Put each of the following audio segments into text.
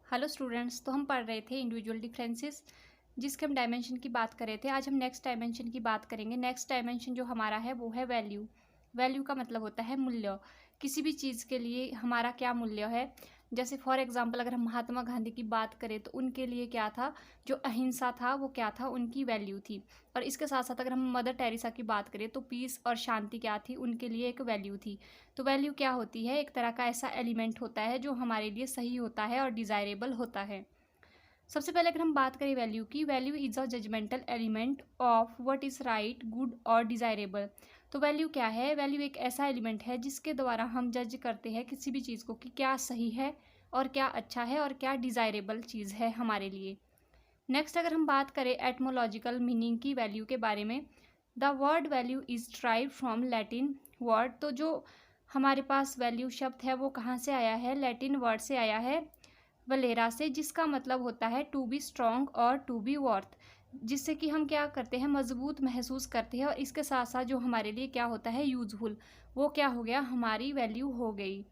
Hello students, तो हम पढ़ रहे थे इंडिविजुअल डिफरेंसेस जिसके हम डायमेंशन की बात कर रहे थे। आज हम नेक्स्ट डायमेंशन की बात करेंगे। नेक्स्ट डायमेंशन जो हमारा है वो है वैल्यू। वैल्यू का मतलब होता है मूल्य। किसी भी चीज़ के लिए हमारा क्या मूल्य है। जैसे फॉर एग्जांपल अगर हम महात्मा गांधी की बात करें तो उनके लिए क्या था, जो अहिंसा था वो क्या था, उनकी वैल्यू थी। और इसके साथ साथ अगर हम मदर टेरेसा की बात करें तो पीस और शांति क्या थी, उनके लिए एक वैल्यू थी। तो वैल्यू क्या होती है, एक तरह का ऐसा एलिमेंट होता है जो हमारे लिए सही होता है और डिज़ायरेबल होता है। सबसे पहले अगर हम बात करें वैल्यू की, value is a judgemental element of what is right, good और डिज़ायरेबल। तो वैल्यू क्या है, वैल्यू एक ऐसा एलिमेंट है जिसके द्वारा हम जज करते हैं किसी भी चीज़ को कि क्या सही है और क्या अच्छा है और क्या डिज़ायरेबल चीज़ है हमारे लिए। नेक्स्ट अगर हम बात करें एटमोलॉजिकल मीनिंग की वैल्यू के बारे में, the word value is drive from Latin word. तो जो हमारे पास वैल्यू शब्द है वो कहाँ से आया है, लैटिन वर्ड से आया है, वलेरा से, जिसका मतलब होता है टू बी स्ट्रॉन्ग और टू बी वर्थ, जिससे कि हम क्या करते हैं, मजबूत महसूस करते हैं। और इसके साथ साथ जो हमारे लिए क्या होता है, यूजफुल, वो क्या हो गया, हमारी वैल्यू हो गई।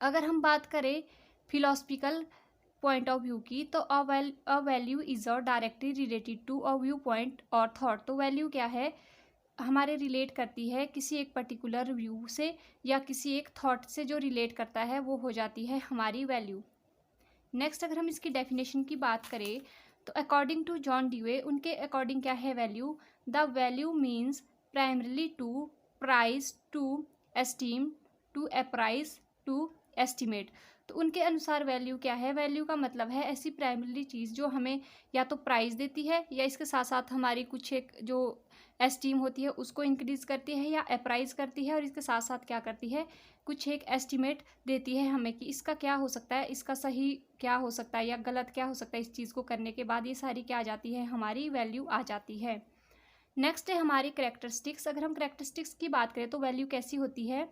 अगर हम बात करें फिलोसफिकल पॉइंट ऑफ व्यू की, तो a value is a directly related to a view point और थॉट। तो वैल्यू क्या है, हमारे रिलेट करती है किसी एक पर्टिकुलर व्यू से या किसी एक थॉट से, जो रिलेट करता है वो हो जाती है हमारी वैल्यू। नेक्स्ट अगर हम इसकी डेफिनेशन की बात करें तो अकॉर्डिंग टू जॉन ड्यूए, उनके अकॉर्डिंग क्या है value, the value means primarily to price, to esteem, to appraise, to estimate. तो उनके अनुसार वैल्यू क्या है, वैल्यू का मतलब है ऐसी प्राइमरली चीज़ जो हमें या तो प्राइस देती है या इसके साथ साथ हमारी कुछ एक जो एस्टीम होती है उसको इंक्रीज करती है या अप्राइज करती है, और इसके साथ साथ क्या करती है, कुछ एक एस्टिमेट देती है हमें कि इसका क्या हो सकता है, इसका सही क्या हो सकता है या गलत क्या हो सकता है। इस चीज़ को करने के बाद ये सारी क्या आ जाती है, हमारी वैल्यू आ जाती है। नेक्स्ट है हमारी करेक्टरिस्टिक्स। अगर हम करेक्टरिस्टिक्स की बात करें तो वैल्यू कैसी होती है,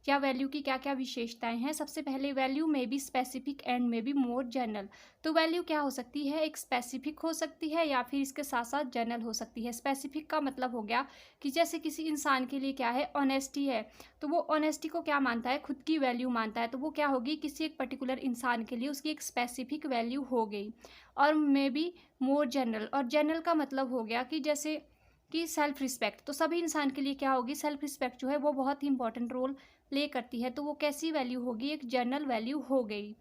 क्या वैल्यू की क्या क्या विशेषताएं हैं। सबसे पहले वैल्यू में बी स्पेसिफिक एंड में बी मोर जनरल। तो वैल्यू क्या हो सकती है, एक स्पेसिफिक हो सकती है या फिर इसके साथ साथ जनरल हो सकती है। स्पेसिफिक का मतलब हो गया कि जैसे किसी इंसान के लिए क्या है, ऑनेस्टी है, तो वो ऑनेस्टी को क्या मानता है, खुद की वैल्यू मानता है, तो वो क्या होगी, किसी एक पर्टिकुलर इंसान के लिए उसकी एक स्पेसिफिक वैल्यू हो गई। और मे बी मोर जनरल, और जनरल का मतलब हो गया कि जैसे कि सेल्फ रिस्पेक्ट, तो सभी इंसान के लिए क्या होगी, सेल्फ रिस्पेक्ट जो है वो बहुत ही इंपॉर्टेंट रोल प्ले करती है, तो वो कैसी वैल्यू होगी, एक जनरल वैल्यू हो गई।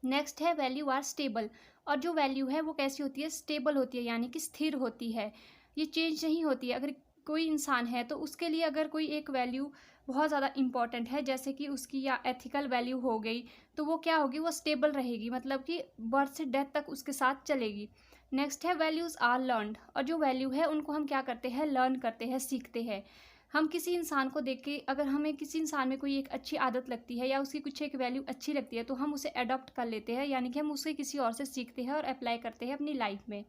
नेक्स्ट है वैल्यू आर स्टेबल। और जो वैल्यू है वो कैसी होती है, स्टेबल होती है, यानी कि स्थिर होती है, ये चेंज नहीं होती है। अगर कोई इंसान है तो उसके लिए अगर कोई एक वैल्यू बहुत ज़्यादा इंपॉर्टेंट है, जैसे कि उसकी या एथिकल वैल्यू हो गई, तो वो क्या होगी, वो स्टेबल रहेगी, मतलब कि बर्थ से डेथ तक उसके साथ चलेगी। नेक्स्ट है वैल्यूज़ आर लर्नड। और जो वैल्यू है उनको हम क्या करते हैं, लर्न करते हैं, सीखते हैं। हम किसी इंसान को देख के, अगर हमें किसी इंसान में कोई एक अच्छी आदत लगती है या उसकी कुछ एक वैल्यू अच्छी लगती है तो हम उसे अडॉप्ट कर लेते हैं, यानी कि हम उसे किसी और से सीखते हैं और अप्लाई करते हैं अपनी लाइफ में।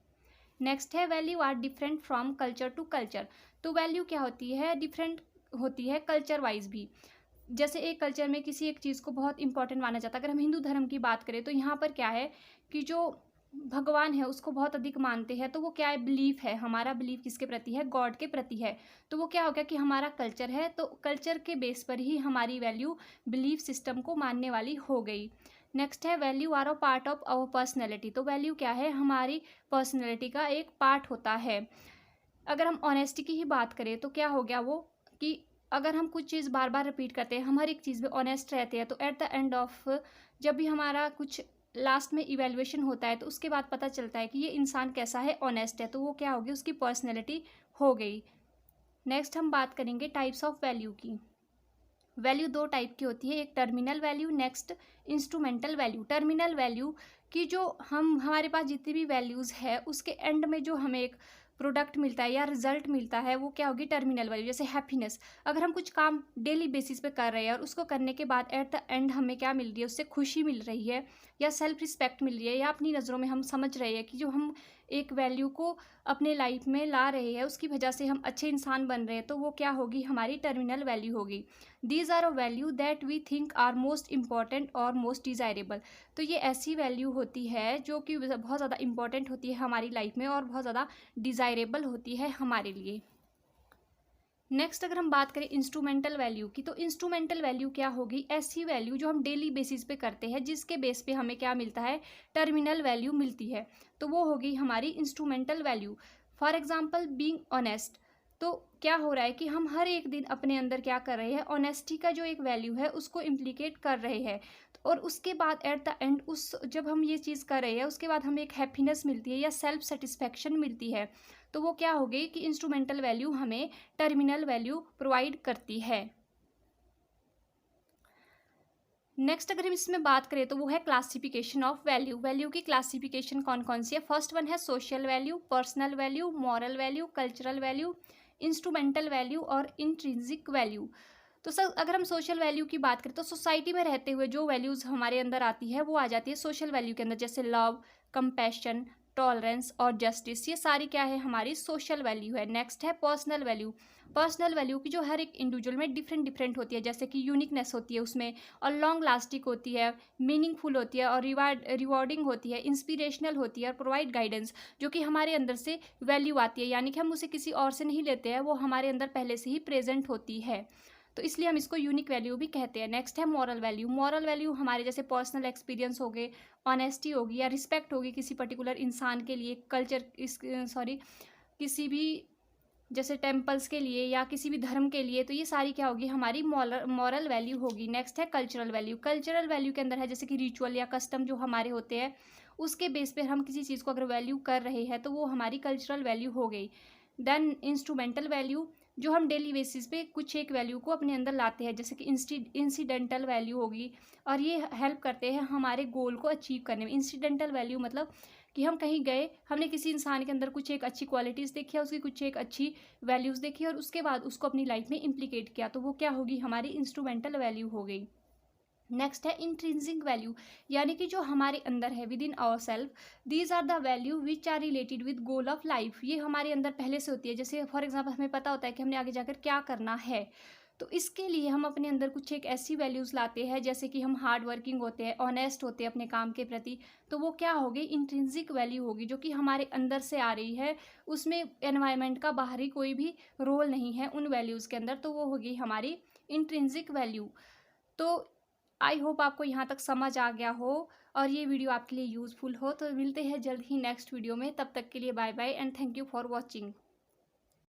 नेक्स्ट है value are different from culture to culture. तो वैल्यू क्या होती है, डिफरेंट होती है कल्चर वाइज भी। जैसे एक कल्चर में किसी एक चीज़ को बहुत इंपॉर्टेंट माना जाता है। अगर हम हिंदू धर्म की बात करें तो यहाँ पर क्या है कि जो भगवान है उसको बहुत अधिक मानते हैं, तो वो क्या है, बिलीफ है, हमारा बिलीफ किसके प्रति है, गॉड के प्रति है। तो वो क्या हो गया कि हमारा कल्चर है, तो कल्चर के बेस पर ही हमारी वैल्यू बिलीफ सिस्टम को मानने वाली हो गई। नेक्स्ट है value are a part of our personality. तो वैल्यू क्या है, हमारी पर्सनैलिटी का एक पार्ट होता है। अगर हम ऑनेस्टी की ही बात करें तो क्या हो गया वो, कि अगर हम कुछ चीज़ बार बार रिपीट करते हैं, हम हर एक चीज़ में ऑनेस्ट रहते हैं, तो एट द एंड ऑफ, जब भी हमारा कुछ लास्ट में इवेल्युएशन होता है तो उसके बाद पता चलता है कि ये इंसान कैसा है, ऑनेस्ट है, तो वो क्या होगी, उसकी पर्सनैलिटी हो गई। नेक्स्ट हम बात करेंगे टाइप्स ऑफ वैल्यू की। वैल्यू दो टाइप की होती है, एक terminal value, next instrumental value. Terminal value कि जो हम हमारे पास जितनी भी वैल्यूज़ है उसके एंड में जो हमें एक प्रोडक्ट मिलता है या रिजल्ट मिलता है वो क्या होगी, टर्मिनल वैल्यू। जैसे हैप्पीनेस, अगर हम कुछ काम डेली बेसिस पे कर रहे हैं और उसको करने के बाद एट द एंड हमें क्या मिल रही है, उससे खुशी मिल रही है या सेल्फ रिस्पेक्ट मिल रही है, या अपनी नज़रों में हम समझ रहे हैं कि जो हम एक वैल्यू को अपने लाइफ में ला रहे हैं उसकी वजह से हम अच्छे इंसान बन रहे हैं, तो वो क्या होगी, हमारी टर्मिनल वैल्यू होगी। These are a value that we think are most important और मोस्ट डिज़ायरेबल। तो ये ऐसी वैल्यू होती है जो कि बहुत ज़्यादा इंपॉर्टेंट होती है हमारी लाइफ में और बहुत ज़्यादा डिज़ायरेबल होती है हमारे लिए। नेक्स्ट अगर हम बात करें इंस्ट्रूमेंटल वैल्यू की, तो इंस्ट्रूमेंटल वैल्यू क्या होगी? ऐसी वैल्यू जो हम डेली बेसिस पे करते हैं, जिसके बेस पे हमें क्या मिलता है? टर्मिनल वैल्यू मिलती है, तो वो होगी हमारी instrumental value. For example being honest, तो क्या हो रहा है कि हम हर एक दिन अपने अंदर क्या कर रहे हैं? ऑनेस्टी का जो एक वैल्यू है उसको इम्प्लीकेट कर रहे हैं, और उसके बाद एट द एंड उस जब हम ये चीज़ कर रहे हैं उसके बाद हमें एक हैप्पीनेस मिलती है या सेल्फ सेटिस्फैक्शन मिलती है, तो वो क्या होगी कि इंस्ट्रूमेंटल वैल्यू हमें टर्मिनल वैल्यू प्रोवाइड करती है। नेक्स्ट अगर हम इसमें बात करें तो वो है क्लासिफिकेशन ऑफ वैल्यू। वैल्यू की क्लासिफिकेशन कौन कौन सी है? फर्स्ट वन है social value, personal value, moral value, cultural value, instrumental value और इंट्रिंसिक वैल्यू। तो सर अगर हम सोशल वैल्यू की बात करें तो सोसाइटी में रहते हुए जो वैल्यूज़ हमारे अंदर आती है वो आ जाती है सोशल वैल्यू के अंदर, जैसे लव, कंपैशन, टॉलरेंस और जस्टिस, ये सारी क्या है? हमारी सोशल वैल्यू है। नेक्स्ट है पर्सनल वैल्यू। पर्सनल वैल्यू की जो हर एक इंडिविजुअल में डिफरेंट डिफरेंट होती है, जैसे कि यूनिकनेस होती है उसमें, और लॉन्ग लास्टिक होती है, मीनिंगफुल होती है, और रिवॉर्डिंग होती है, इंस्पिरेशनल होती है, और प्रोवाइड गाइडेंस, जो कि हमारे अंदर से वैल्यू आती है, यानी कि हम उसे किसी और से नहीं लेते हैं, वो हमारे अंदर पहले से ही प्रेजेंट होती है, तो इसलिए हम इसको यूनिक वैल्यू भी कहते हैं। नेक्स्ट है मॉरल वैल्यू। मॉरल वैल्यू हमारे जैसे पर्सनल एक्सपीरियंस हो गए, ऑनेस्टी होगी या रिस्पेक्ट होगी किसी पर्टिकुलर इंसान के लिए, कल्चर इस सॉरी किसी भी जैसे टेम्पल्स के लिए या किसी भी धर्म के लिए, तो ये सारी क्या होगी? हमारी मॉरल वैल्यू होगी। नेक्स्ट है कल्चरल वैल्यू। कल्चरल वैल्यू के अंदर है जैसे कि रिचुअल या कस्टम जो हमारे होते हैं, उसके बेस पे हम किसी चीज़ को अगर वैल्यू कर रहे हैं तो वो हमारी कल्चरल वैल्यू हो गई। देन इंस्ट्रूमेंटल वैल्यू, जो हम डेली बेसिस पे कुछ एक वैल्यू को अपने अंदर लाते हैं, जैसे कि इंसिडेंटल वैल्यू होगी, और ये हेल्प करते हैं हमारे गोल को अचीव करने में। इंसिडेंटल वैल्यू मतलब कि हम कहीं गए, हमने किसी इंसान के अंदर कुछ एक अच्छी क्वालिटीज़ देखी है, उसकी कुछ एक अच्छी वैल्यूज़ देखी और उसके बाद उसको अपनी लाइफ में इम्प्लीकेट किया, तो वो क्या होगी? हमारी इंस्ट्रूमेंटल वैल्यू हो गई। नेक्स्ट है इंट्रिंसिक वैल्यू, यानी कि जो हमारे अंदर है within our self, these are the value which are related with goal of life. ये हमारे अंदर पहले से होती है, जैसे फॉर एग्जाम्पल हमें पता होता है कि हमने आगे जाकर क्या करना है, तो इसके लिए हम अपने अंदर कुछ एक ऐसी वैल्यूज़ लाते हैं, जैसे कि हम हार्ड वर्किंग होते हैं, ऑनेस्ट होते हैं अपने काम के प्रति, तो वो क्या होगी? इंट्रिंसिक वैल्यू होगी, जो कि हमारे अंदर से आ रही है, उसमें एनवायरनमेंट का बाहरी कोई भी रोल नहीं है उन वैल्यूज़ के अंदर, तो वो होगी हमारी इंट्रिंसिक वैल्यू। तो आई होप आपको यहाँ तक समझ आ गया हो और ये वीडियो आपके लिए यूज़फुल हो। तो मिलते हैं जल्द ही नेक्स्ट वीडियो में, तब तक के लिए bye bye and thank you for watching.